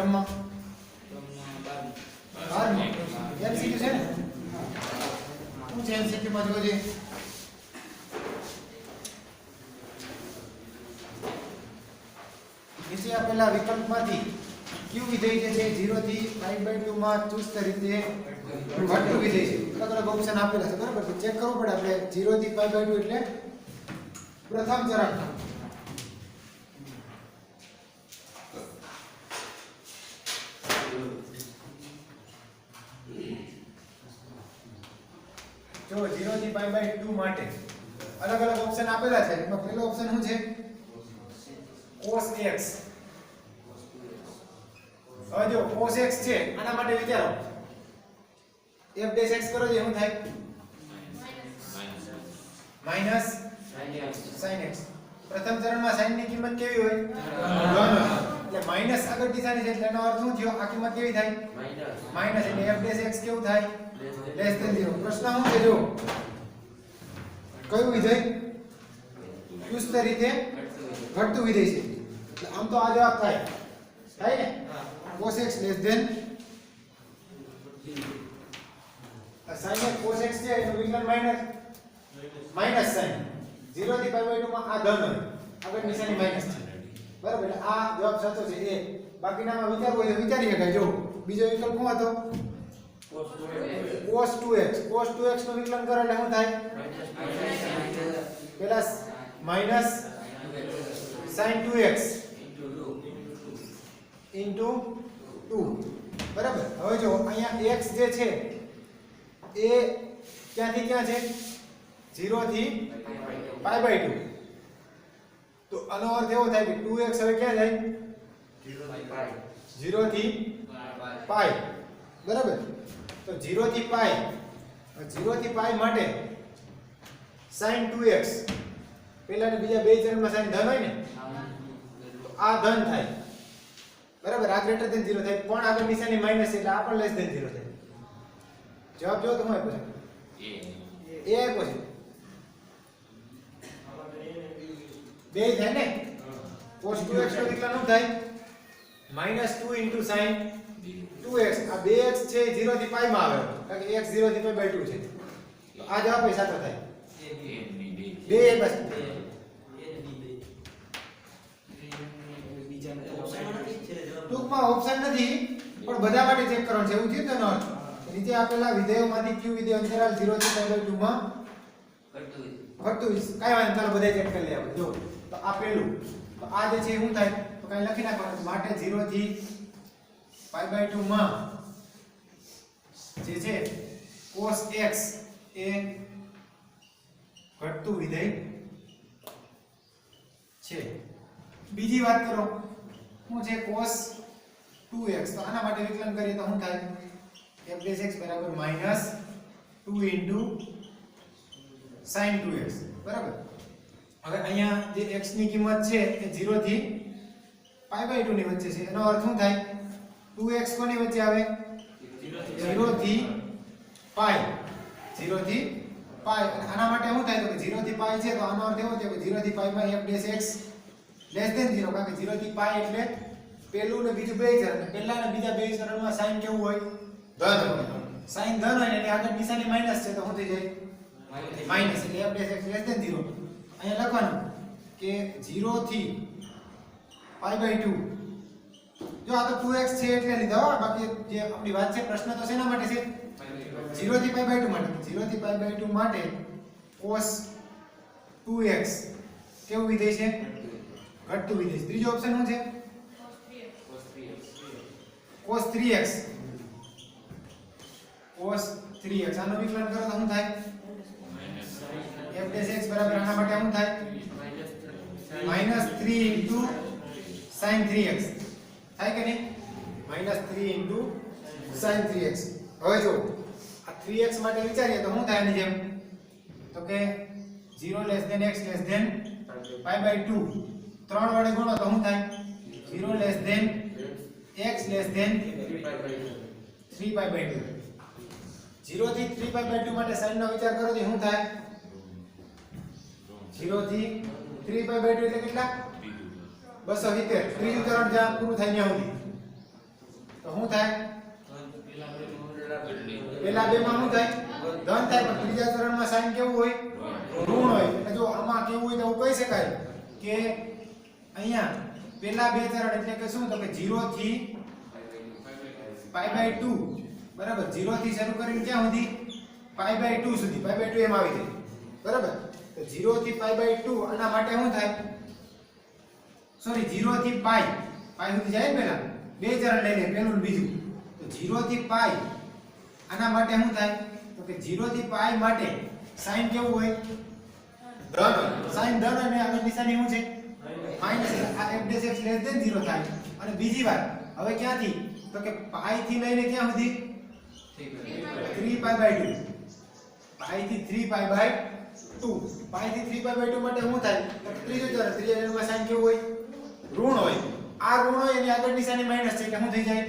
ક્રમમાં? 12 MCQ છે ને? શું છે MCQ માં જોજે. નીચે આપેલા વિકલ્પમાંથી કયું વિધેય જે છે 0 થી π/2 માં ચુસ્ત રીતે ઘટતું વિધેય છે? અલગ અલગ ઓપ્શન આપેલા છે બરાબર. તો ચેક કરવું પડે આપણે. 0 થી π/2 એટલે પ્રથમ ચરણ. જો 0 થી π/2 માટે અલગ અલગ ઓપ્શન આપેલા છે. એમાં પહેલો ઓપ્શન શું છે? cos x. હવે જો cos x છે, આના માટે વિચારો. f' x કરો જે શું થાય? Minus sin x. પ્રથમ ચરણમાં sin ની કિંમત કેવી હોય? ધન. એટલે માઈનસ આગળ દિશાની છે એટલે એનો અર્થ શું થયો? આ કિંમત કેવી થાય? માઈનસ. એટલે f' x કેવું થાય? Less than 0. પ્રશ્ન શું છે? જો કયું વિધેય ચુસ્ત રીતે ઘટતું વિધેય છે? એટલે આમ તો આ જવાબ થાય ને? cos x less than sin x. cos x છે એનું વિકલન માઈનસ sin. 0 થી π/2 માં આ ધન હોય, આગળ નિશાની માઈનસ છે બરાબર. એટલે આ જવાબ સાચો છે એ. બાકીનામાં વિચારવું હોય તો વિચારી શકાય. જો બીજો વિકલ્પ શું હતો? cos 2x. cos 2x નું વિકલન કરો એટલે શું થાય? પેલા માઈનસ sin 2x into 2 બરાબર. હવે જો અહીંયા x જે છે એ ક્યાંથી ક્યાં છે? 0 થી π/2. તો આનો અર્થ એવો થાય કે 2x હવે ક્યાં જાય? 0 થી π બરાબર. તો 0 થી π, 0 થી π માટે sin 2x પહેલા ને બીજા બે ચરણમાં sin ધન હોય ને, તો આ ધન થાય બરાબર. આ ગ્રેટર ધેન 0 થાય, પણ આગળ નિશાની માઈનસ એટલે આ પણ લેસ ધેન 0 થાય. જવાબ જો તમે આપ્યો છે એ આપ્યો છે. બે થાય ને? cos 2x નો વિકલન શું થાય? -2 * sin 2x. આ 2x છે 0 થી π માં આવે કારણ કે x 0 થી π/2 છે. તો આ જવાબ એ સાચો થાય. બે બસ. ટૂંકમાં ઓપ્શન નથી પણ બધા માટે ચેક કરવાનું છે એવું થયું તેનો અર્થ. નીચે આપેલા વિધેયોમાંથી કયું વિધેય અંતરાલ 0 થી π/2 માં ઘટતું વિશે? કાઈ વાંધો, ચાલો બધા ચેક કરી લઈએ આપણે. જો તો આ પહેલું. તો આ જે છે શું થાય? તો કાઈ લખી નાખવાનું. માટે 0 થી π/2 માં જે છે cos x એ ઘટતું વિધેય છે. બીજી વાત કરો શું છે? cos 2x. તો આના માટે વિકલન કરીએ તો શું થાય? f' બરાબર -2 * sin 2x બરાબર. હવે અહીંયા જે x ની કિંમત છે એ 0 થી π/2 ની વચ્ચે છે. એનો અર્થ શું થાય? 2x કોની વચ્ચે આવે? 0 થી π. 0 થી π. આના માટે શું થાય? તો કે 0 થી π છે તો આનો અર્થ એવો થયો કે 0 થી π માં f' લેસ ધેન 0. કારણ કે 0 થી π એટલે પહેલું ને બીજું બે ચરણ. પહેલા ને બીજા બે ચરણમાં sin કેવું હોય? ધન હોય. sin ધન હોય એટલે આગળ નિશાની માઈનસ છે તો શું થઈ જાય? માઈનસ. એટલે f' લેસ ધેન 0. અહીંયા લખવાનું કે 0 થી π/2. જો આ તો 2x છે એટલે લીધા હો. બાકી જે આપણી વાત છે પ્રશ્ન તો શેના માટે છે? 0 થી π/2 માટે. 0 થી π/2 માટે cos 2x કેવું વિધેય છે? ઘટતું વિધેય છે. ત્રીજો ઓપ્શન શું છે? cos 3x. cos 3x આનો વિકલન કરો તો શું થાય? f' બરાબર આના માટે શું થાય? -3 * sin 3x થાય કે નહીં? -3 * sin 3x. હવે જો આ 3x માટે વિચારીએ તો શું થાય આની જેમ? તો કે 0 less than x less than π/2. 3 વડે ગુણો તો શું થાય? 0 less than x less than 3π/2. 0 થી 3π/2 માટે sin નો વિચાર કરો તો શું થાય? 0 થી 3π/2 એટલે કેટલા? 270. ત્રીજું ચરણ જ્યાં પૂરું થાય ત્યાં સુધી તો શું થાય? પેલા બે માં શું થાય? ધન થાય, પણ ત્રીજા ચરણમાં સાઈન કેવું હોય? ઋણ હોય. એટલે જો આમાં કેવું હોય તો એવું કહી શકાય કે અહીંયા પેલા બે ચરણ એટલે કે શું? તો કે 0 થી π/2 બરાબર. 0 થી શરૂ કરીને ક્યાં સુધી? π/2 સુધી. π/2 એમ આવી જાય બરાબર. તો 0 થી π/2 આના માટે શું થાય? સોરી 0 થી π સુધી જાય પહેલા બે ચરણ લઈ લે, પહેલું ને બીજું. તો 0 થી π આના માટે શું થાય? તો કે 0 થી π માટે સાઈન કેવું હોય? ધન હોય. સાઈન ધન અને આગળ નિશાની શું છે? માઈનસ. આ f(x) < 0 થાય. અને બીજી વાત હવે ક્યાંથી? તો કે π થી લઈને ક્યાં સુધી? 3π/2. π થી 3π/2. π થી 3π/2 માટે શું થાય? તો ત્રીજું ચરણ. ત્રીજા ચરણમાં સાઈન કેવું હોય? ઋણ હોય. આ ઋણ હોય એની આગળ નિશાની માઈનસ છે એટલે શું થઈ જાય?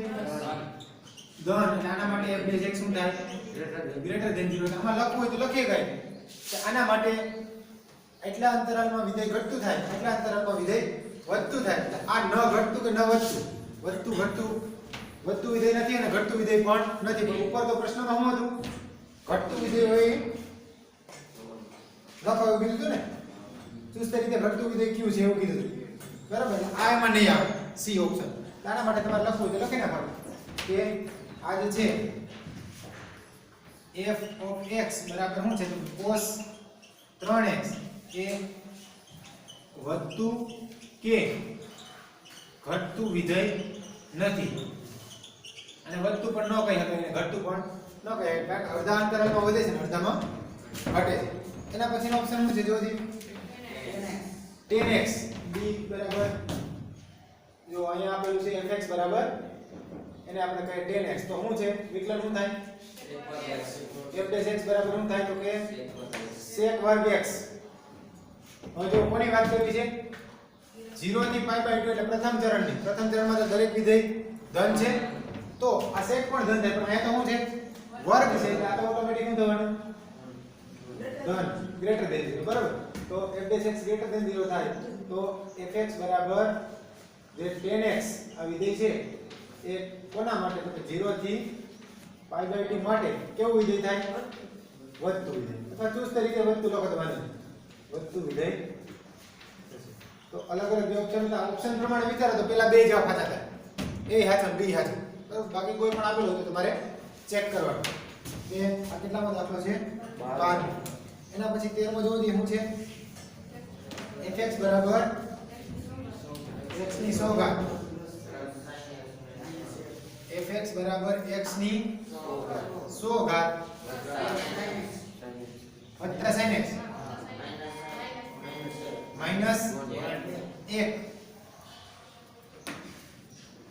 ધન. એટલે આના માટે f(x) શું થાય? > 0. આમાં લખવું હોય તો લખી ગઈ કે આના માટે એટલા અંતરાલમાં વિધેય ઘટતું થાય, એટલા અંતરાલમાં વિધેય વધતું થાય. એટલે આ ન ઘટતું કે ન વધતું? વધતું વિધેય નથી અને ઘટતું વિધેય પણ નથી. પણ ઉપર તો પ્રશ્નમાં શું હતું? ઘટતું વિધેય હોય લખાવું કીધું હતું ને, ચુસ્ત રીતે ઘટતું વિધેય કયું છે એવું કીધું હતું બરાબર. આ એમાં નહીં આવે સી ઓપ્શન. આના માટે તમારે લખવું તો લખી નાખવાનું કે આ જે છે f(x) બરાબર શું છે? તો cos 3x એ વધતું કે ઘટતું વિધેય નથી. અને વધતું પણ ન કહી શકાય, ઘટતું પણ ન કહી શકાય, કારણ કે અડધા અંતરાલમાં વધે છે ને અડધામાં ઘટે છે. એના પછીનો ઓપ્શન શું છે? જોજી 10x b બરાબર, જો અહીંયા આપેલું છે fx બરાબર એને આપણે કહીએ 10x. તો શું છે? વિકલન શું થાય? f(x) બરાબર શું થાય? તો કે sec2 x. હવે જો કોની વાત કરવી છે? 0 થી π/2 એટલે પ્રથમ ચરણની. પ્રથમ ચરણમાં તો દરેક વિધેય ધન છે તો આ sec પણ ધન થાય, પણ અહીંયા તો શું છે? વર્ગ છે એટલે આ તો ઓટોમેટિક શું થવાનું? ધન ગ્રેટર ધેન 0 બરાબર. તો f(x) ગ્રેટર ધેન 0 થાય તો fx બરાબર જે 10x આ વિધેય છે એ કોના માટે? તો કે 0 થી π/2 માટે કેવું વિધેય થાય? વધતું વિધેય. અથવા ચુસ્ત રીતે વધતું લખો તો વાંધો નહીં, વધતું વિધેય. તો અલગ અલગ બે ઓપ્શન હતા. ઓપ્શન પ્રમાણે વિચારો તો પેલા બે જવાબ સાચા થાય, એ સાચો અને બી સાચો બરાબર. બાકી કોઈ પણ આપેલું હોય તો તમારે ચેક કરવાનું કે આ કેટલામો દાખલો છે? 12. એના પછી 13મો જોવો જોઈએ શું છે? fx બરાબર x ની 100 ઘાત. fx બરાબર x ની 100 ઘાત વત્તા sin x માઈનસ 1.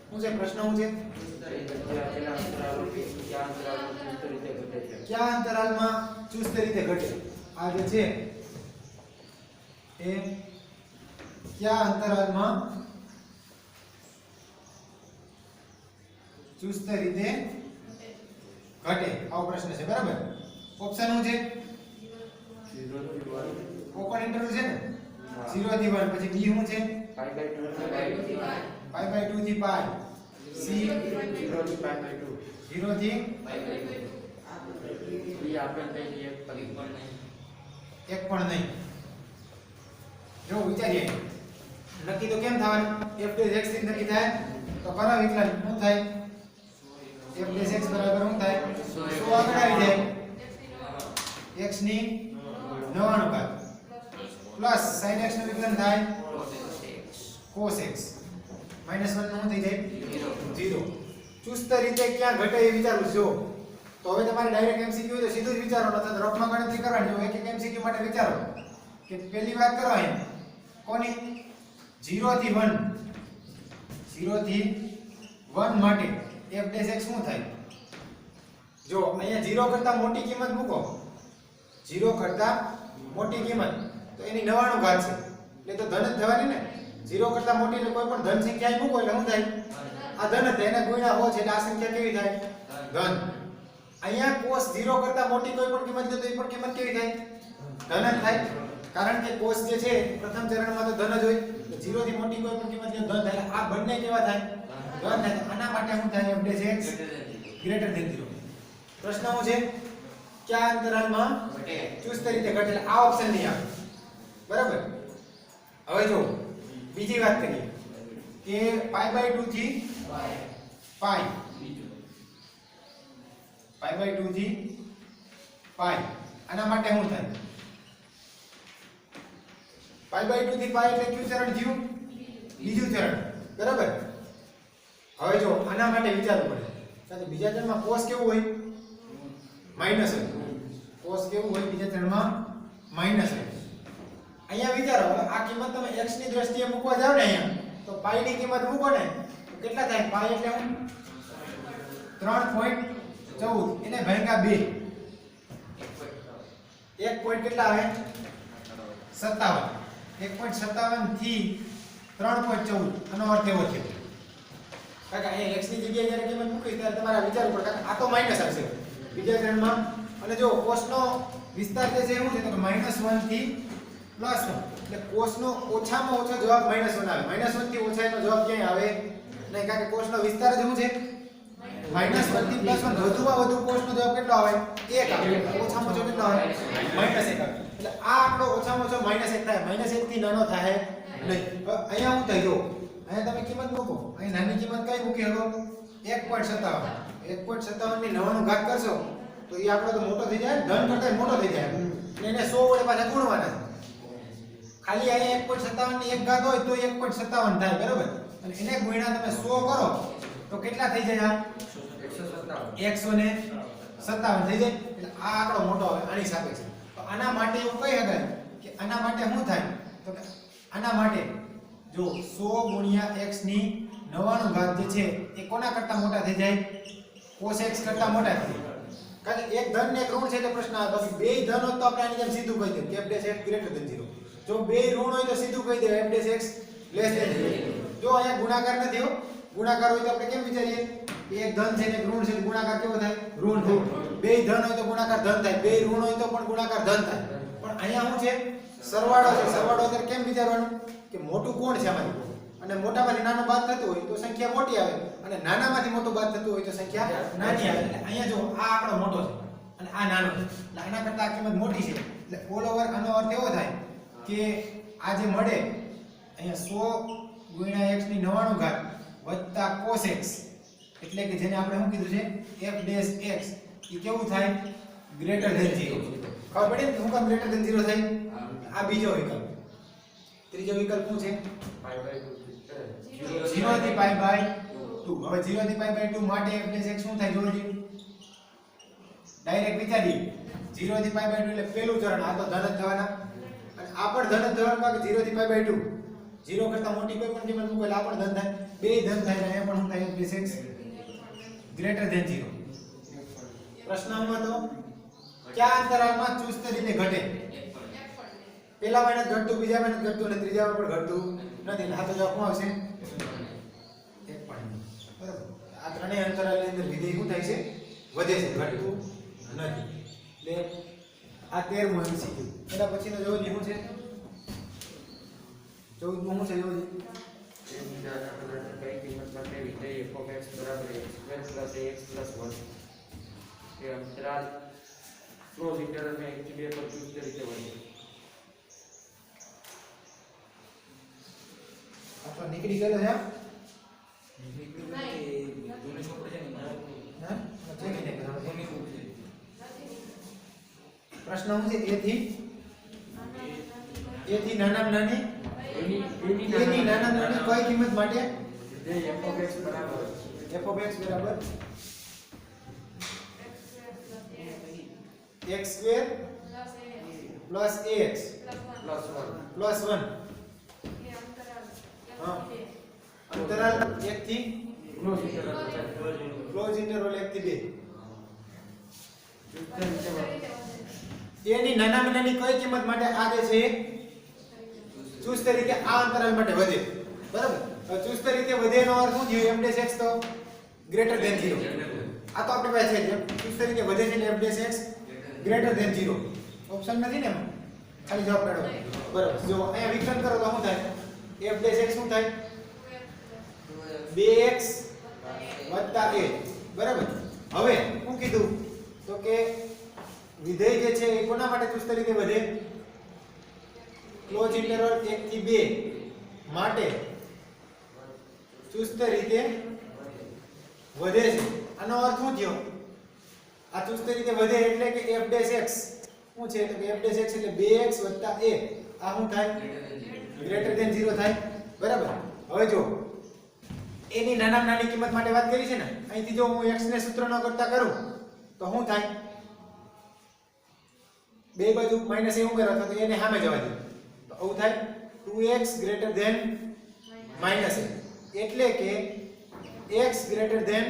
શું છે પ્રશ્ન? શું છે? કયા અંતરાલમાં ચુસ્ત રીતે ઘટે? આ જે છે એ કયા અંતરાલમાં ચુસ્ત રીતે ઘટે? આવો પ્રશ્ન છે બરાબર. ઓપ્શન શું છે? ઓપન ઇન્ટરવલ છે ને 0 થી 1. પછી બી શું છે? π/2 થી π. સી 0 થી π/2. 0 થી બી આપણે કહીએ એક પણ નહીં. જો વિચારીએ નક્કી તો કેમ થવાનું? f(x) થી નક્કી થાય તો કરો વિકલન શું થાય? f(x) બરાબર શું થાય? 100 આગળ આવી જાય x ની 99 ઘાત પ્લસ sin x નું વિકલન થાય cos x -1 નું શું થઈ જાય? 0. ચુસ્ત રીતે ક્યાં ઘટે એ વિચારું છો. તો હવે તમારે ડાયરેક્ટ MCQ હોય તો સીધું જ વિચારો, નતર રફમાં ગણતરી કરવાની હોય. એક MCQ માટે વિચારો કે પહેલી વાત કરો અહીં કોની? 0 થી 1. 0 થી 1 માટે f(x) શું થાય? જો અહીંયા 0 કરતા મોટી કિંમત મૂકો, 0 કરતા મોટી કિંમત તો એની 99 ઘાત છે એટલે તો ધન જ થવાની ને. 0 કરતા મોટી એટલે કોઈ પણ ધન સંખ્યા મૂકો એટલે શું થાય? આ ધન જ થાય. એને ગુણ્યા હો છે એટલે આ સંખ્યા કેવી થાય? ધન. અહીંયા cos 0 કરતા મોટી કોઈ પણ કિંમત લો તો એ પણ કિંમત કેવી થાય? ધન જ થાય. કારણ કે cos જે છે પ્રથમ ચરણમાં તો ધન જ હોય. તો 0 થી મોટી કોઈ પણ કિંમત લો ધન થાય. આ બંને કેવા થાય? ધન થાય તો આના માટે શું થાય f dash x greater than 0 પ્રશ્ન શું છે કયા અંતરાલમાં ચુસ્ત રીતે ઘટે એટલે આ ઓપ્શન નહીં આવે બરાબર હવે જો બીજી વાત કરીએ કે π/2 થી π π/2 થી π આના માટે શું થાય π/2 થી π એટલે કયું ચરણ થયું બીજું ચરણ બરાબર હવે જો આના માટે વિચારવું પડે કારણ કે બીજા ચરણમાં cos કેવું હોય માઈનસ હોય cos કેવું હોય બીજા ચરણમાં માઈનસ હોય અહીંયા વિચારો હવે આ કિંમત તમે x ની દ્રષ્ટિએ મૂકવા જાવ ને અહીંયા તો π ની કિંમત મૂકો ને તો કેટલા થાય π એટલે હું 3.14 એને ભાગ્યા 2 1 પોઈન્ટ કેટલા આવે 57 1.57 થી 3.14 આનો અર્થ એવો થયો કારણ કે અહીંયા x ની જગ્યાએ જ્યારે કિંમત મૂકી ત્યારે તમારે વિચારવું પડે કારણ કે આ તો માઈનસ આવશે બીજા ચરણમાં અને જો cos નો વિસ્તાર જે છે એવું છે તો -1 થી +1 એટલે cos નો ઓછામાં ઓછો જવાબ -1 આવે -1 થી ઓછા એનો જવાબ ક્યાંય આવે નહીં કારણ કે cos નો વિસ્તાર જ શું છે -1 થી +1 વધુમાં વધુ cos નો જવાબ કેટલો આવે 1 આવે ઓછામાં ઓછો કેટલો આવે -1 આવે એટલે આ આંકડો ઓછામાં ઓછો -1 થાય -1 થી નાનો થાય નહીં અહીંયા શું થાય જો અહીંયા તમે કિંમત મૂકો અહીં નાની કિંમત કઈ મૂકી શકો 1.57 ની 9 ઘાત કરશો તો એ આંકડો તો મોટો થઈ જાય ધન કરતા મોટો થઈ જાય એટલે એને 100 વડે પાછા ગુણવાના ખાલી અહીંયા 1.57 ની 1 ઘાત હોય તો 1.57 થાય બરાબર અને એને ગુણ્યા તમે 100 કરો તો કેટલા થઈ જાય આ 157 થઈ જાય એટલે આ આંકડો મોટો આવે આની સાપેક્ષે તો આના માટે એવું કહી શકાય કે આના માટે શું થાય તો કે આના માટે જો 100 ગુણ્યા x ની 99 ઘાત જે છે એ કોના કરતા મોટા થઈ જાય cos x કરતા મોટા થઈ જાય કારણ કે એક ધન ને એક ઋણ છે એટલે પ્રશ્ન આવે બાકી બે ધન હોય તો આપણે આની જેમ સીધું કહી દઈએ કે f dash x greater than 0 જો બે ઋણ હોય તો સીધું કહી દે f dash x less than 0 જો અહીંયા ગુણાકાર નથી હો ગુણાકાર હોય તો આપણે કેમ વિચારીએ એક ધન છે ને એક ઋણ છે ગુણાકાર કેવો થાય ઋણ થાય બે ધન હોય તો ગુણાકાર ધન થાય બે ઋણ હોય તો પણ ગુણાકાર ધન થાય પણ અહીંયા શું છે સરવાળો છે સરવાળો એટલે કેમ વિચારવાનું કે મોટું કોણ છે આમાંથી અને મોટામાંથી નાનો બાદ થતો હોય તો સંખ્યા મોટી આવે અને નાનામાંથી મોટું બાદ થતું હોય તો સંખ્યા નાની આવે એટલે અહીંયા જો આ આંકડો મોટો છે અને આ નાનો છે એટલે આના કરતા આ કિંમત મોટી છે એટલે ઓલ ઓવર આનો અર્થ એવો થાય કે આ જે મળે અહીંયા 100 ગુણ્યા x ની 99 ઘાત વત્તા cos x એટલે કે જેને આપણે શું કીધું છે f ડેશ x એ કેવું થાય ગ્રેટર ધેન 0 ખબર પડી ને હું કામ ગ્રેટર ધેન 0 થાય આ બીજો વિકલ્પ ત્રીજો વિકલ્પ શું છે 0 થી π/2 હવે 0 થી π/2 માટે f ડેશ x શું થાય જોજો ડાયરેક્ટ વિચારી 0 થી π/2 એટલે પહેલું ચરણ આ તો ધન જ થવાના અને આ પણ ધન જ થવાના બાકી 0 થી π/2 0 કરતા મોટી કોઈ પણ કિંમત મૂકો એટલે આ પણ ધન થાય બે ધન થાય અહીંયા પણ શું થાય f dash x greater than 0 પ્રશ્નમાં તો કયા અંતરાલમાં ચુસ્ત રીતે ઘટે પહેલા માં ઘટતું બીજા માં ઘટતું અને ત્રીજામાં પણ ઘટતું નથી એટલે આ તો જવાબ શું આવશે 1 બરાબર આ ત્રણેય અંતરાલની અંદર વિધેય શું થાય છે વધે છે ઘટતું નથી એટલે આ 13મો MCQ એના પછીનો જોજો શું છે 14મો શું છે જોજો કઈ કિંમત માટે વિધેય f(x) બરાબર x² + ax + 1 એ અંતરાલ ક્લોઝ ઇન્ટરવલ માં 1 થી 2 પર ચુસ્ત રીતે વધે આપણે નીકળી ગયેલો છે પ્રશ્ન શું છે a થી નાનામાં નાની એની નાનામાં નાની કઈ કિંમત માટે વિધેય f(x) બરાબર f(x) બરાબર x² + ax + 1 અંતરાલ 1 થી ક્લોઝ ઇન્ટરવલ ક્લોઝ ઇન્ટરવલ 1 થી 2 એની નાનામાં નાની કઈ કિંમત માટે આ જે છે ચુસ્ત રીતે આ અંતરાલ માટે વધે બરાબર હવે ચુસ્ત રીતે વધે એનો અર્થ શું થયો f ડેશ x તો ગ્રેટર ધેન 0 આ તો આપણી પાસે છે ચુસ્ત રીતે વધે છે એટલે f dash x greater than 0 option નથી ને એમાં ખાલી જવાબ કાઢો બરાબર જો અહીંયા વિકલન કરો તો શું થાય f ડેશ x શું થાય 2x વત્તા a બરાબર. હવે શું કીધું તો કે વિધેય જે છે એ કોના માટે ચુસ્ત રીતે વધે? ક્લોઝ ઇન્ટરવલ 1 થી 2 માટે ચુસ્ત રીતે વધે છે. આનો અર્થ શું થયો? આ ચુસ્ત રીતે વધે એટલે કે f ડેશ x શું છે? તો કે f ડેશ x એટલે 2x a આ શું થાય? ગ્રેટર ધેન 0 થાય બરાબર. હવે જો a ની નાનામાં નાની કિંમત માટે વાત કરી છે ને, અહીંથી જો હું x ને સૂત્ર ન કરતા કરું તો શું થાય? બે બાજુ માઈનસ a ઉમેરો અથવા તો a ને સામે જવા દે તો આવું થાય 2x greater than minus a એટલે કે x greater than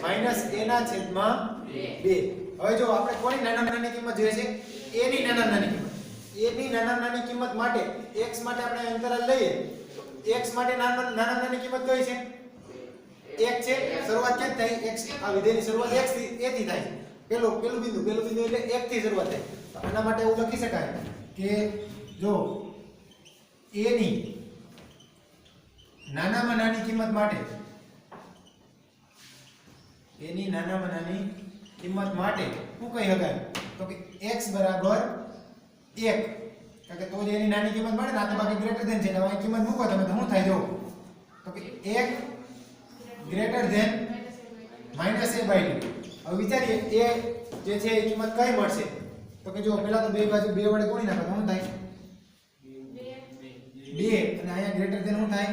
minus a ના છેદમાં 2. હવે જો આપણે કોની નાનામાં નાની કિંમત જોઈએ છે? a ની નાનામાં નાની કિંમત. a ની નાનામાં નાની કિંમત માટે x માટે આપણે અંતરાલ લઈએ તો x માટે નાનામાં નાની કિંમત કઈ છે? 1 છે. શરૂઆત ક્યાંથી થાય? x આ વિધેયની શરૂઆત x થી a થી થાય છે. પેલું બિંદુ એટલે 1 થી શરૂઆત થાય. તો આના માટે એવું લખી શકાય કે જો a ની નાનામાં નાની કિંમત માટે a ની નાનામાં નાની કિંમત માટે શું કહી શકાય? તો કે x બરાબર 1 કારણ કે તો જ એની નાની કિંમત મળે ને. આ તો બાકી ગ્રેટર ધેન છે એટલે હવે કિંમત મૂકો તમે તો શું થાય જો તો કે 1 ગ્રેટર ધેન -a/2. હવે વિચારીએ a જે છે એ કિંમત કઈ મળશે? તો કે જો પહેલા તો બે બાજુ 2 વડે ગુણી નાખો તો શું થાય? 2 અને અહીંયા ગ્રેટર ધેન શું થાય?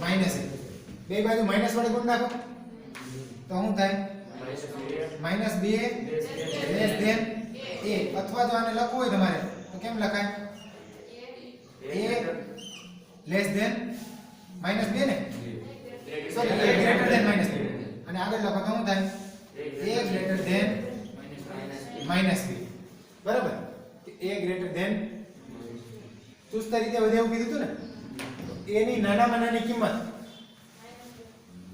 -a. બે બાજુ માઈનસ વડે ગુણ નાખો તો શું થાય? -2 લેસ ધેન a. અથવા જો આને લખવું હોય તમારે તો કેમ લખાય? a લેસ ધેન -2 ને સોરી ગ્રેટર ધેન -2 અને આગળ લખો તો શું થાય? a ગ્રેટર ધેન -2 બરાબર. a ગ્રેટર ધેન ચુસ્ત રીતે વધે એવું કીધું હતું ને. a ની નાનામાં નાની કિંમત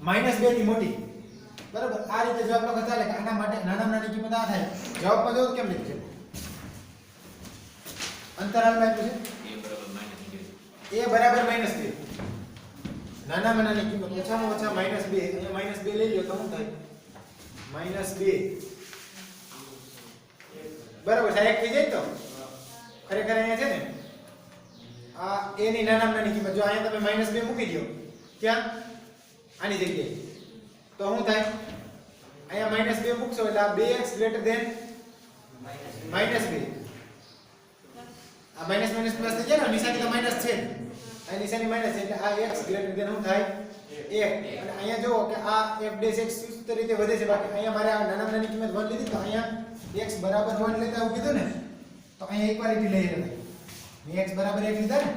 -2 થી મોટી બરાબર. આ રીતે જવાબ લખો ચાલે કે આના માટે નાનામાં નાની કિંમત આ થાય. જવાબમાં જો કેમ લખ્યું છે? અંતરાલમાં આપ્યું છે a બરાબર -2. નાનામાં નાની કિંમત ઓછામાં ઓછા -2. અહીંયા -2 લઈ લો તો શું થાય? -2 બરાબર. સાહેબ થઈ જાય તો ખરેખર અહીંયા છે ને આ a ની નાનામાં નાની કિંમત જો અહીંયા તમે -2 મૂકી દો ક્યાં? આની જગ્યાએ તો શું થાય? અહીંયા -2 મૂકશો એટલે આ 2x ગ્રેટર ધેન -2. આ માઈનસ માઈનસ પ્લસ થઈ જાય ને, નિશાની તો માઈનસ છે. આ નિશાની માઈનસ છે એટલે આ x ગ્રેટર ધેન શું થાય? 1. અને અહીંયા જો કે આ f ડેશ x ચુસ્ત રીતે વધે છે. બાકી અહીંયા મારે આ નાનામાં નાની કિંમત 1 લીધી તો અહીંયા x બરાબર 1 લેતા આવું કીધું ને તો અહીંયા ઇક્વાલિટી લઈ રહ્યા. મેં x બરાબર 1 લીધા ને.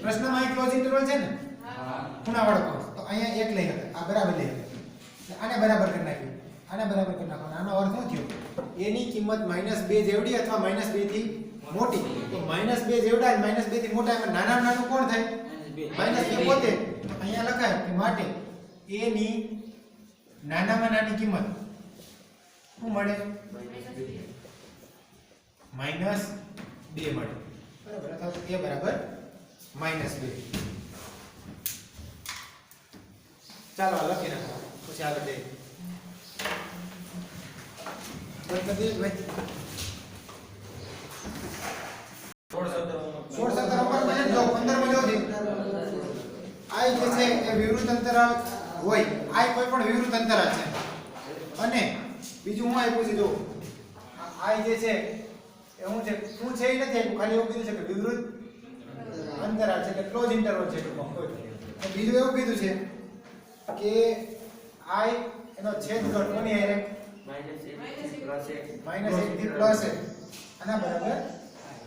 પ્રશ્નમાં અહીં ક્લોઝ ઇન્ટરવલ છે ને? હા. ખૂણાવાળો કૌંસ. તો અહીંયા 1 લઈ રહ્યા. આ બરાબર લઈ રહ્યા. આને બરાબર કરી નાખ્યું. આને બરાબર કરી નાખો. આનો અર્થ શું થયો? a ની કિંમત -2 જેવડી અથવા -2 થી મોટી. તો -2 જેવડા અને -2 થી મોટા એમાં નાનામાં નાનું કોણ થાય? -2 પોતે. અહીંયા લખાય કે માટે a ની નાનામાં નાની કિંમત શું મળે? -2 મળે. બરાબર. અથવા તો a બરાબર -2. ચાલો આ લખી નાખો પછી આગળ જઈએ. બંધ કરી દઈએ ભાઈ. 16 17 નંબરમાં જો 15 માં જો આ જે છે એ વિવૃત અંતરાલ હોય. આ કોઈ પણ વિવૃત અંતરાલ છે. અને બીજું હું આપ્યું છે જો આ જે છે એ શું છે? શું છે એ નથી આપ્યું. ખાલી એવું કીધું છે કે વિવૃત અંતરાલ છે એટલે ક્લોઝ ઇન્ટરવલ છે ટૂંકમાં કોઈ. અને બીજું એવું કીધું છે કે i એનો છેદઘટ કોની આરે? -1 થી +1 આના બરાબર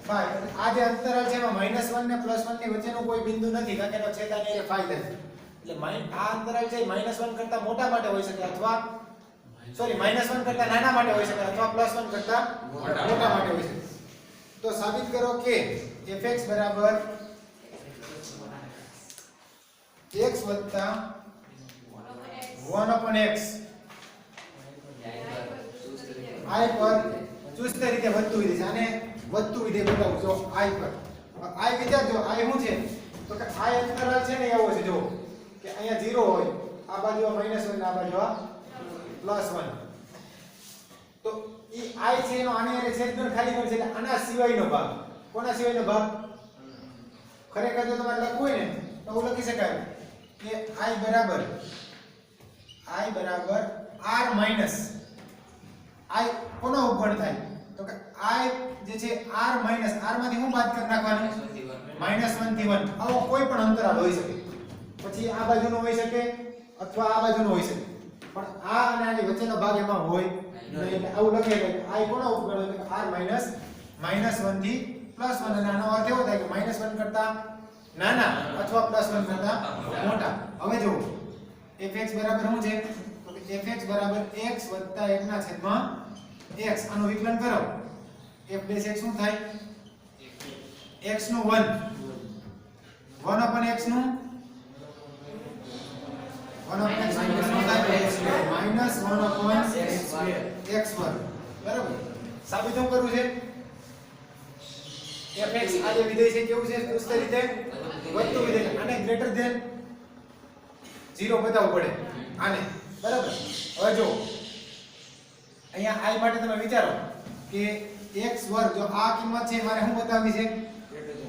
5. આ જે અંતરાલ છે એમાં -1 ને +1 ની વચ્ચેનો કોઈ બિંદુ નથી કારણ કે એનો છેદ આની આરે 5 થાય. એટલે આ અંતરાલ છે -1 કરતા મોટા માટે હોઈ શકે અથવા સોરી -1 કરતા નાના માટે હોઈ શકે અથવા +1 કરતા મોટા માટે હોઈ શકે. તો સાબિત કરો કે fx બરાબર x વત્તા 1/x i પર ચુસ્ત રીતે વધતું વિધેય છે. આને વધતું વિધેય બતાવું જો i પર. i વિચારજો i શું છે? તો કે i અંતરાલ છે ને એવો છે જો કે અહીંયા 0 હોય, આ બાજુ આ -1 ને આ બાજુ આ +1 તો ઈ i છે એનો આની હારે છેદગુણ ખાલી ગણ છે એટલે આના સિવાયનો ભાગ કોના સિવાયનો ભાગ ખરેખર જો તમારે લખવું હોય ને તો હું લખી શકાય કે i બરાબર r માઈનસ i કોનો ઉપગણ થાય તો કે i જે છે r માઈનસ r માંથી હું બાદ કરી નાખવાનું -1 થી 1 આવો કોઈ પણ અંતરાલ હોઈ શકે પછી આ બાજુનો હોઈ શકે અથવા આ બાજુનો હોઈ શકે પણ આ અને આની વચ્ચેનો ભાગ એમાં હોય નહીં એટલે આવું લખીએ કે i કોનો ઉપગણ એટલે r માઈનસ -1 થી +1 અને આનો અર્થ એવો થાય કે -1 કરતા નાના અથવા +1 કરતા મોટા હવે જો fx બરાબર શું છે તો કે fx બરાબર x 1 ના છેદમાં x આનું વિકલન કરો f ડેશ x શું થાય x નું 1 1 x નું 1 x શું થાય -1 x વર્ગ બરાબર સાબિત શું કરવું છે fx આ જે વિધેય છે કેવું છે દુસ્ત રીતે વધતું વિધેય આને ગ્રેટર ધેન 0 બતાવવું પડે આને બરાબર હવે જો અહીંયા i માટે તમે વિચારો કે x વર્ગ જો આ કિંમત છે મારે શું બતાવવી છે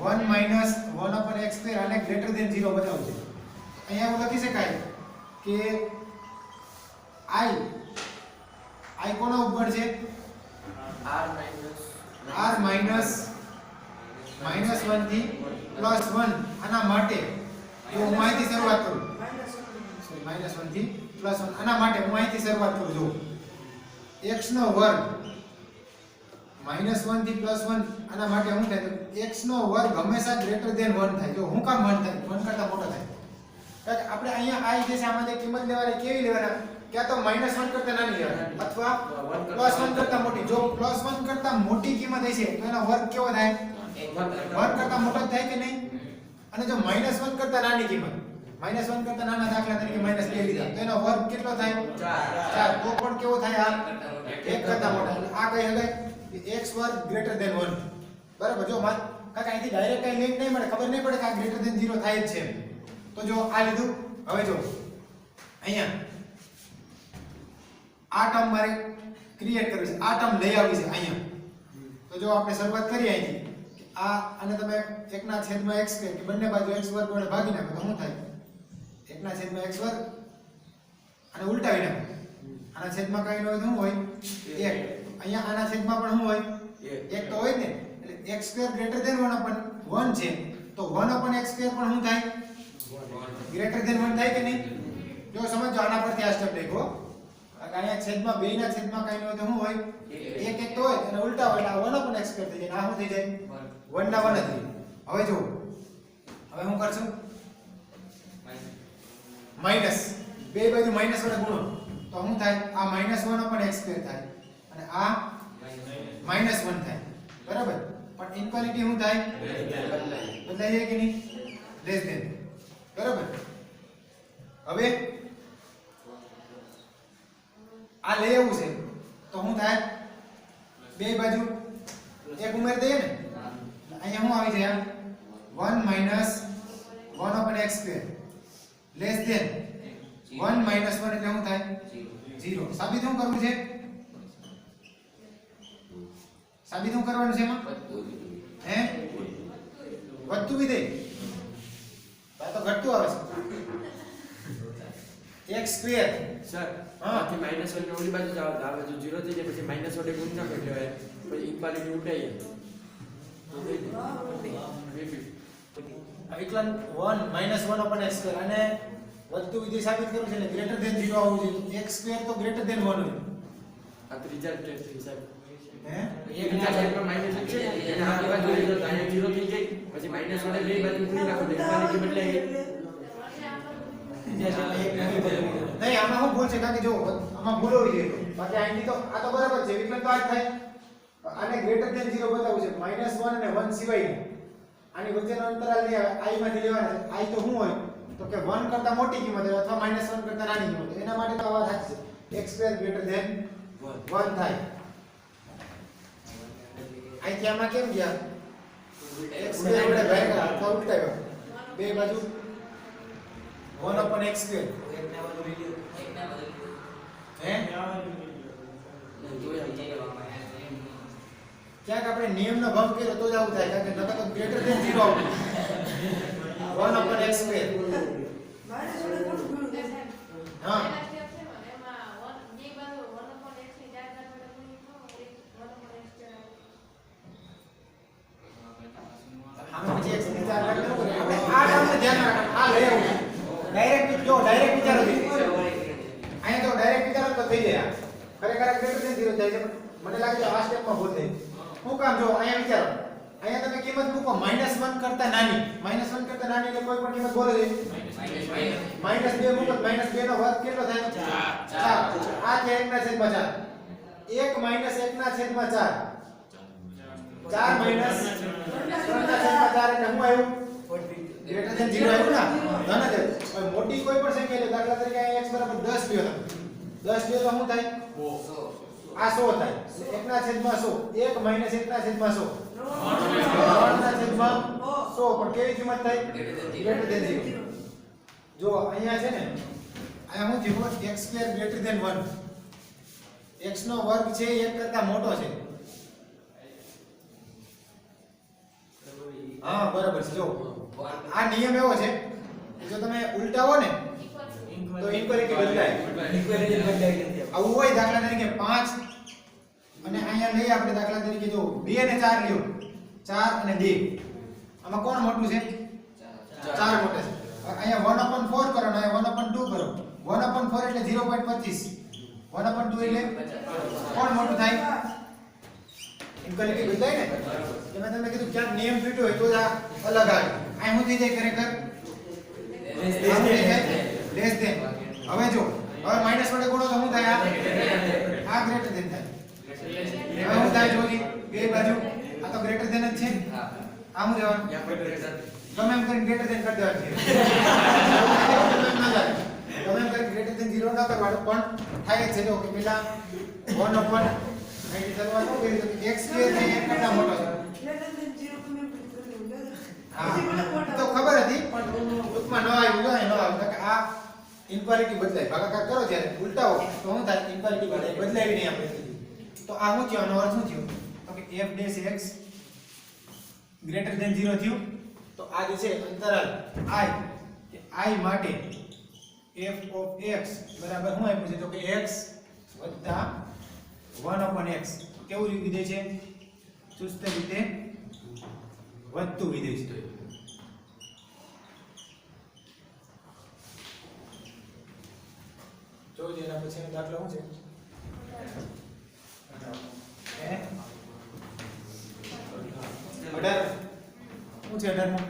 1 1 x સ્ક્વેર આને ગ્રેટર ધેન 0 બતાવવું છે અહીંયા હું લખી શકાય કે i કોનો ઉપગણ છે r માઈનસ -1 થી +1 આના માટે જો હું અહીંથી શરૂઆત કરું સોરી -1 થી +1 આના માટે હું અહીંથી શરૂઆત કરું જો x નો વર્ગ -1 થી +1 આના માટે શું થાય તો x નો વર્ગ હંમેશા ગ્રેટર ધેન 1 થાય જો હું કામ 1 થાય 1 કરતા મોટો થાય કારણ કે આપણે અહીંયા i જે છે આમાં જે કિંમત લેવાની કેવી લેવાના ક્યાં તો -1 કરતા નાની લેવાની અથવા +1 કરતા મોટી જો +1 કરતા મોટી કિંમત હશે તો એનો વર્ગ કેવો થાય 1 કરતા મોટો થાય કે નહીં અને જો -1 કરતા નાની કિંમત -1 કરતા નાના દાખલા તરીકે -2 લીધા તો એનો વર્ગ કેટલો થાય 4 તો પણ કેવો થાય આ 1 કરતા મોટો એટલે આ કઈ હગાય x વર્ગ ગ્રેટર ધેન 1 બરાબર જો કાકા અહીંથી ડાયરેક્ટ કઈ લિંક નહીં મળે ખબર નહીં પડે કે આ ગ્રેટર ધેન 0 થાય જ છે તો જો આ લીધું હવે જો અહીંયા આ ટર્મ મારે ક્રિએટ કરવી છે આ ટર્મ લઈ આવી છે અહીંયા તો જો આપણે શરૂઆત કરીએ અહીંથી આ અને તમે 1 ના છેદમાં x કે બંને બાજુ x વર્ગ વડે ભાગી નાખો તો શું થાય 1 ના છેદમાં x વર્ગ અને ઉલટાવી નાખો આના છેદમાં કઈ ન હોય તો શું હોય 1 અહીંયા આના છેદમાં પણ શું હોય 1 તો હોય ને એટલે x સ્ક્વેર ગ્રેટર ધેન 1 છે તો 1 x સ્ક્વેર પણ શું થાય ગ્રેટર ધેન 1 થાય કે નહીં જો સમજો આના પરથી આ સ્ટેપ લખો અહીંયા છેદમાં 2 ના છેદમાં કઈ ન હોય તો શું હોય 1 તો હોય અને ઉલટા હોય એટલે 1 x સ્ક્વેર થઈ જાય આ શું થઈ જાય 1 ના 1 થઈ હવે જો હવે હું કરશું માઈનસ બે બાજુ માઈનસ વડે ગુણો તો શું થાય આ -1 x સ્ક્વેર થાય અને આ -1 થાય બરાબર પણ ઇક્વાલિટી શું થાય બદલાઈ જાય કે નહીં લેસ ધેન બરાબર હવે આ લઈ આવું છે તો શું થાય બે બાજુ એક ઉમેર દઈએ ને અહીંયા શું આવી જાય 1 - 1 x સ્ક્વેર લેસ ધેન 1 - 1 એટલે શું થાય 0 સાબિત શું કરવું છે સાબિત શું કરવાનું છે એમાં હે વધતું વિધેય આ તો ઘટતું આવે છે x સ્ક્વેર સર હા કે -1 ને ઓલી બાજુ જાવ આ બાજુ 0 થઈ જાય પછી -1 વડે ગુણ ના કર્યો હોય પછી ઇક્વાલિટી ઉડાઈ વિકલન 1 - 1 x સ્ક્વેર અને વધતું વિધેય સાબિત કરવું છે એટલે ગ્રેટર ધેન 0 આવવું જોઈએ x સ્ક્વેર તો ગ્રેટર ધેન 1 હોય આ ત્રીજા સ્ટેપ થી સાહેબ હે એક ના સ્ટેપમાં માઈનસ છે અને આ બાજુ તો અહીંયા 0 થઈ જાય પછી માઈનસ વડે બે બાજુ ગુણી નાખો તો ઇક્વાલિટી બદલાઈ નહીં આમાં શું ભૂલ છે કારણ કે જો આમાં ભૂલ હોવી જોઈએ બાકી અહીંથી તો આ તો બરાબર છે વિકલન તો આ જ થાય આને ગ્રેટર ધેન 0 બતાવવું છે -1 અને 1 સિવાય આની વચ્ચેનો અંતરાલ ને i માંથી લેવાના છે i તો શું હોય તો કે 1 કરતા મોટી કિંમત હોય અથવા -1 કરતા નાની કિંમત હોય એના માટે તો આ વાત સાચી છે x સ્ક્વેર ગ્રેટર ધેન 1 થાય અહીંથી આમાં કેમ ગયા x સ્ક્વેર વડે ભાગ્યા અથવા ઉલટાવ્યા બે બાજુ 1/x સ્ક્વેર હે ક્યાંક આપણે નિયમનો ભંગ કર્યો તો જ આવું થાય કારણ કે નકર તો ગ્રેટર ધેન 0 આવતું 1/x સ્ક્વેર હા આમાં પછી x ની 4 લાખ ન કરે આપણે આ ટર્મને ધ્યાન રાખો આ લઈ આવું ડાયરેક્ટ જો ડાયરેક્ટ વિચારો અહીંયા તો ડાયરેક્ટ વિચારો તો થઈ જાય ખરેખર ગ્રેટર ધેન 0 થાય છે મને લાગે છે આ સ્ટેપમાં ભૂલ થઈ હું કામ જો અહીંયા વિચારો અહીંયા તમે કિંમત મૂકો -1 કરતા નાની -1 કરતા નાની એટલે કોઈ પણ કિંમત બોલો છે -2 મૂકો -2 નો વર્ગ કેટલો થાય 4 આ છે 1 ના છેદમાં 4 1 -1 ના છેદમાં 4 4 3 ના છેદમાં 4 એટલે હું આવ્યું ગ્રેટર ધેન 0 આવ્યું ના ધન જ હવે મોટી કોઈ પણ સંખ્યા લે દાખલા તરીકે અહીંયા x બરાબર 10 લ્યો 10 લ્યો તો શું થાય આ 100 થાય 1 ના છેદમાં 100 1 -1 ના છેદમાં 100 3 ના છેદમાં 100 પણ કેવી કિંમત થાય ગ્રેટર ધેન 0 જો અહીંયા છે ને અહીંયા હું થયું x2 ગ્રેટર ધેન 1 x નો વર્ગ છે 1 કરતા મોટો છે હા બરાબર છે જો આ નિયમ એવો છે કે જો તમે ઉલટાવો ને તો ઇક્વાલિટી બદલાય આવું હોય દાખલા તરીકે 5 અને અહીંયા લઈએ આપણે દાખલા તરીકે જો 2 અને 4 લ્યો 4 અને 2 આમાં કોણ મોટું છે 4 મોટા છે અહીંયા 1/4 કરો અને અહીંયા 1/2 કરો 1/4 એટલે 0.25 1/2 એટલે કોણ મોટું થાય ઇક્વાલિટી બદલાય ને મેં તમને કીધું ક્યાંક નિયમ તૂટ્યો હોય તો જ આ અલગ આવે આ શું થઈ જાય ખરેખર લેસ ધેન હવે જો હવે માઈનસ વડે ગુણો તો શું થાય આ ગ્રેટર ધેન થાય હવે શું થાય જોજી બે બાજુ આ તો ગ્રેટર ધેન જ છે આ શું જવાનું ગમે એમ કરીને ગ્રેટર ધેન કરી દેવાનું છે ગમે એમ કરીને ગ્રેટર ધેન 0 ન કરવાનું પણ થાય જ છે જો કે પેલા 1/, અહીંથી શરૂઆત શું કરી તો x સ્ક્વેર છે 1 કરતા મોટો છે તો ખબર હતી પણ ટૂંકમાં ન આવ્યું ન આવ્યું કે આ ઇક્વાલિટી બદલાય ભાગાકાર કરો જ્યારે ઉલટાવો તો શું થાય ઇક્વાલિટી બદલાવી નહીં આપણે તો આ શું થયું આનો અર્થ શું થયો તો કે f' x ગ્રેટર ધેન 0 થયું તો આ જે છે અંતરાલ i માટે f of x બરાબર શું આપ્યું છે તો કે x વત્તા 1/x કેવું વિધેય છે ચુસ્ત રીતે વધતું વિધેય છે જો જેના પછીનો દાખલો શું છે હે 18 શું છે 18 માં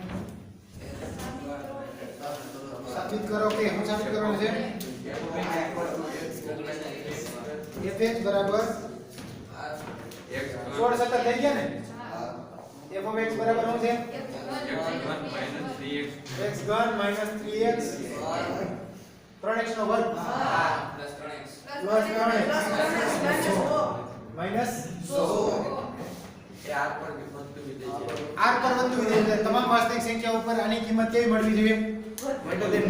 સાબિત કરો કે હું સાબિત કરવાનું છે fx બરાબર 16 17 થઈ ગયા ને f of x બરાબર શું છે x ઘન -3x 3x નો વર્ગ પ્લસ 3x માઈનસ 100 એ r પર વધતું વિધેય છે r પર વધતું વિધેય એટલે તમામ વાસ્તવિક સંખ્યા ઉપર આની કિંમત કેવી મળવી જોઈએ greater than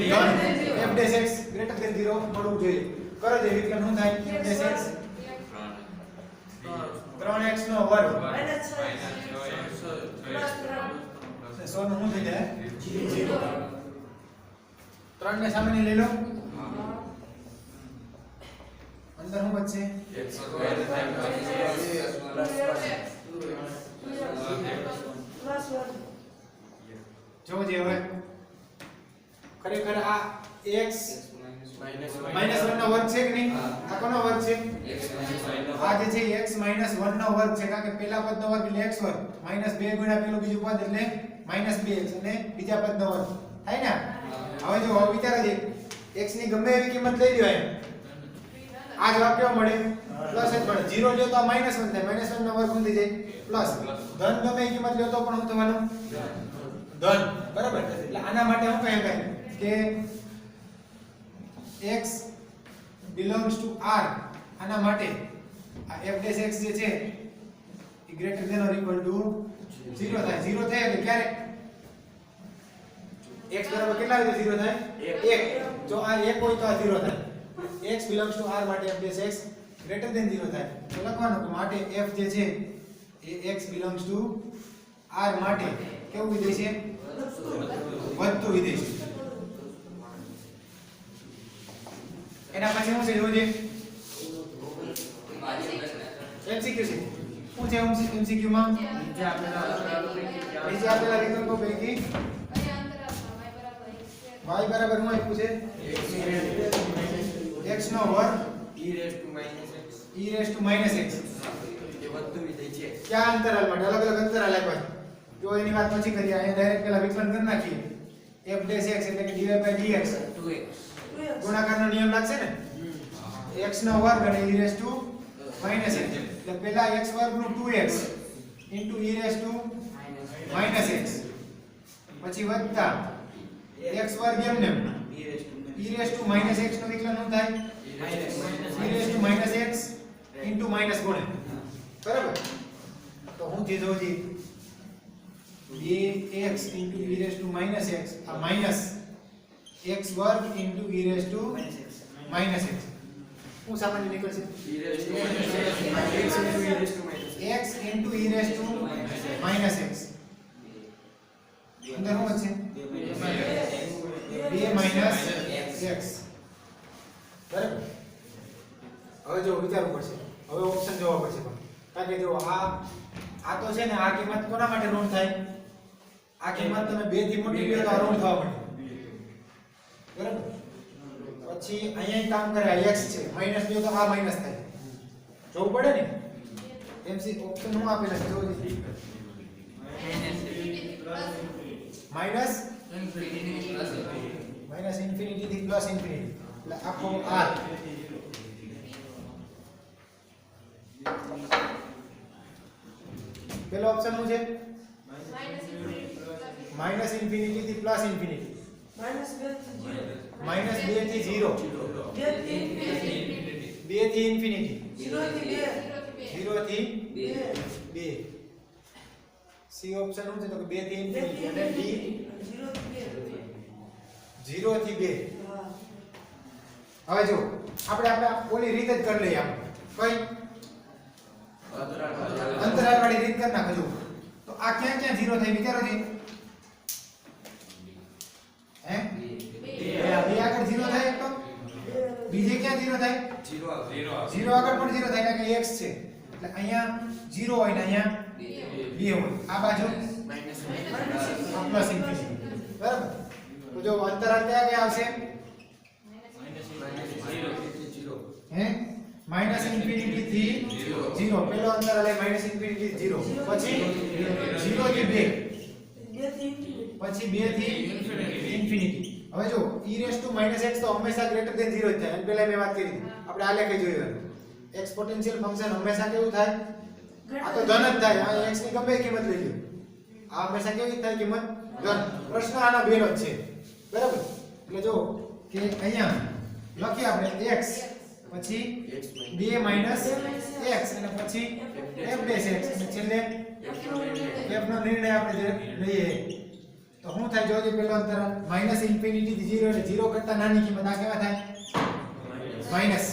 f' x greater than 0 મળવું જોઈએ કરો જે વિકલન શું થાય f' x 3x નો વર્ગ -100 નું શું થઈ જાય 0 3 ને સામે લઈ લો અંદર શું બચશે જો જે હવે ખરેખર આ x -1 નો વર્ગ છે કે નહીં આ કોનો વર્ગ છે આ જે છે x -1 નો વર્ગ છે કારણ કે પહેલા પદનો વર્ગ એટલે x વર્ગ -2 ગુણ્યા પેલું બીજું પદ એટલે -2x અને બીજા પદનો વર્ગ થાય ને હવે જો હવે વિચારો જે x ની ગમે એવી કિંમત લઈ લ્યો એમ આ જવાબ કેવો મળે પ્લસ જ મળે 0 લ્યો તો આ -1 થાય -1 નો વર્ગ શું થઈ જાય પ્લસ ધન ગમે એવી કિંમત લ્યો તો પણ શું થવાનું ધન બરાબર એટલે આના માટે હું કહે કે x belongs to r આના માટે આ f' જે છે એ greater than or equal to 0 થાય 0 થાય એટલે ક્યારે x બરાબર કેટલા હોય તો 0 થાય 1 જો આ 1 હોય તો આ 0 થાય x belongs to r માટે f dash x greater than 0 થાય તો લખવાનું કે માટે f જે છે એ x belongs to r માટે કેવું વિધેય છે વધતું વિધેય છે એના પછી શું છે જોજે MCQ છે શું છે MCQ માં નીચે આપેલા વિકલ્પો પૈકી y બરાબર શું આપ્યું છે x નો વર્ગ e raised to minus x e raised to minus x એ વધતું વિધેય છે ક્યાં અંતરાલ માટે અલગ અલગ અંતરાલ આપ્યા છે જો એની વાત પછી કરીએ અહીંયા ડાયરેક્ટ પેલા વિકલન કરી નાખીએ f dash x એટલે કે dy by dx 2x ગુણાકારનો નિયમ લાગશે ને x નો વર્ગ અને e raised to minus x એટલે પેલા x વર્ગ નું 2x into e raised to minus x પછી વત્તા x વર્ગ એમને e raised to minus x નું વિકલન શું થાય e raised to minus x into minus ગુણે બરાબર તો હું થી જોજી 2x into e raised to minus x આ minus x વર્ગ into e raised to minus x હું સામાન્ય નીકળશે e raised to x into e raised to minus x અંદર શું છે 2 minus x બરાબર હવે જો વિચારવું પડશે હવે ઓપ્શન જોવા પડશે કારણ કે જો આ તો છે ને આ કિંમત કોના માટે ઋણ થાય આ કિંમત તમે 2 થી મોટી લ્યો તો આ ઋણ થવા માંડે બરાબર પછી અહીંયા કામ કરે આ x છે માઈનસ લ્યો તો આ માઈનસ થાય જોવું પડે ને MC ઓપ્શન હું આપેલા છે જોજો માઈનસ ઇન્ફિનિટી થી પ્લસ ઇન્ફિનિટી એટલે આખો r પેલો ઓપ્શન શું છે માઈનસ ઇન્ફિનિટી થી પ્લસ ઇન્ફિનિટી માઈનસ 2 થી 0 2 થી ઇન્ફિનિટી 0 થી 2 સી ઓપ્શન શું છે તો કે 2 થી ઇન્ફિનિટી અને ડી 0 થી 2 હવે જો આપણે ઓલી રીત જ કરી લઈએ આપણે કઈ અંતરાલ વાળી રીત કરી નાખજો તો આ ક્યાં ક્યાં 0 થાય વિચારો છે હે બે આગળ 0 થાય એક તો બીજે ક્યાં 0 થાય 0 આગળ પણ 0 થાય કારણ કે x છે એટલે અહીંયા 0 હોય ને અહીંયા 2 હોય આ બાજુ પ્લસ ઇન્ફિનિટી બરાબર તો જો અંતરાલ ક્યાં ક્યાં આવશે હે માઈનસ ઇન્ફિનિટી થી 0 પેલો અંતરાલ એ માઈનસ ઇન્ફિનિટી થી 0 પછી 0 થી 2 પછી 2 થી ઇન્ફિનિટી હવે જો e raised to minus x તો હંમેશા ગ્રેટર ધેન 0 જ થાય અને પહેલા મેં વાત કરી હતી આપણે આ લેખે જોયું એક્સપોટેન્શિયલ ફંક્શન હંમેશા કેવું થાય આ તો ધન જ થાય આ x ની ગમે કિંમત લઈ લો આ હંમેશા કેવી થાય કિંમત ધન પ્રશ્ન આના બેનો જ છે બરાબર એટલે જો કે અહીંયા લખીએ આપણે x પછી 2 minus x અને પછી f dash x અને છેલ્લે f નો નિર્ણય આપણે જે લઈએ તો શું થાય જોજો પેલો અંતરાલ માઈનસ ઇન્ફિનિટી થી 0 એટલે 0 કરતા નાની કિંમત આ કેવા થાય માઈનસ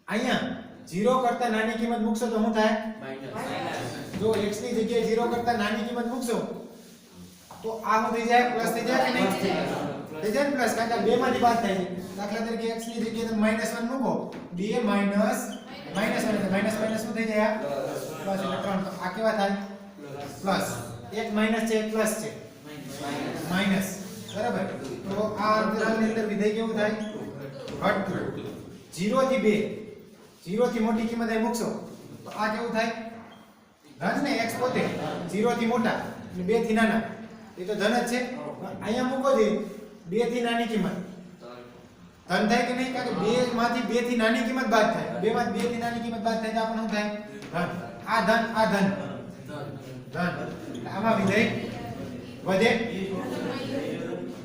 અહીંયા 0 કરતા નાની કિંમત મૂકશો તો શું થાય જો x ની જગ્યાએ 0 કરતા નાની કિંમત મૂકશો તો આ શું થઈ જાય પ્લસ થઈ જાય કે નહીં થઈ જાય પ્લસ કારણ કે બે માંથી બાદ થાય છે દાખલા તરીકે x ની જગ્યાએ તમે -1 મૂકો 2 માઈનસ -1 એટલે માઈનસ શું થઈ જાય પ્લસ એટલે 3 તો આ કેવા થાય પ્લસ એક માઈનસ છે એક પ્લસ છે માઈનસ બરાબર તો આ અંતરાલની અંદર વિધેય કેવું થાય ઘટતું 0 થી 2 0 થી મોટી કિંમત અહીં મૂકશો તો આ કેવું થાય ધન ને x પોતે 0 થી મોટા અને 2 થી નાના એ તો ધન જ છે અહીંયા મૂકો છે 2 થી નાની કિંમત ધન થાય કે નહીં કારણ કે 2 માંથી 2 થી નાની કિંમત બાદ થાય 2 માંથી 2 થી નાની કિંમત બાદ થાય તો આપણને શું થાય ધન આ ધન આમાં વિધેય વધે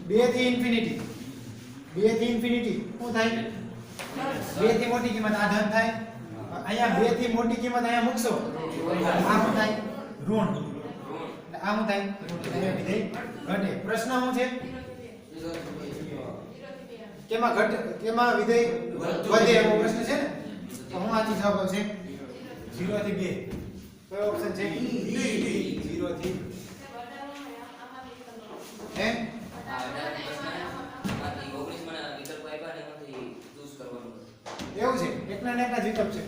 2 થી ઇન્ફિનિટી શું થાય 2 થી મોટી કિંમત આ ધન થાય અહીંયા 2 થી મોટી કિંમત અહીંયા મૂકશો આ શું થાય ઋણ આ શું થાય અહીંયા વિધેય ઘટે પ્રશ્ન શું છે કેમાં કેમાં વિધેય વધે એવો પ્રશ્ન છે ને તો હું આથી જવાબ આવશે 0 થી 2 કયો ઓપ્શન છે ડી 0 થી હે એવું છે એકના ને એકના જ વિકલ્પ છે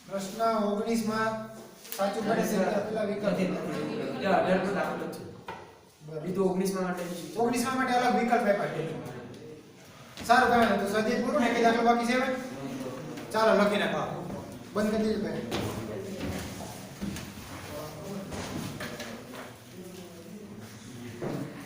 પ્રશ્ન 19 માં સાચું પડે છે કે પેલા વિકલ્પ બીજું 19 માં માટે 19 માં માટે અલગ વિકલ્પ આપ્યા છે સારું કહેવાય તો સ્વાધ્યાય પૂરું ને કે દાખલો બાકી છે હવે ચાલો લખી નાખો બંધ કરી દેજો ભાઈ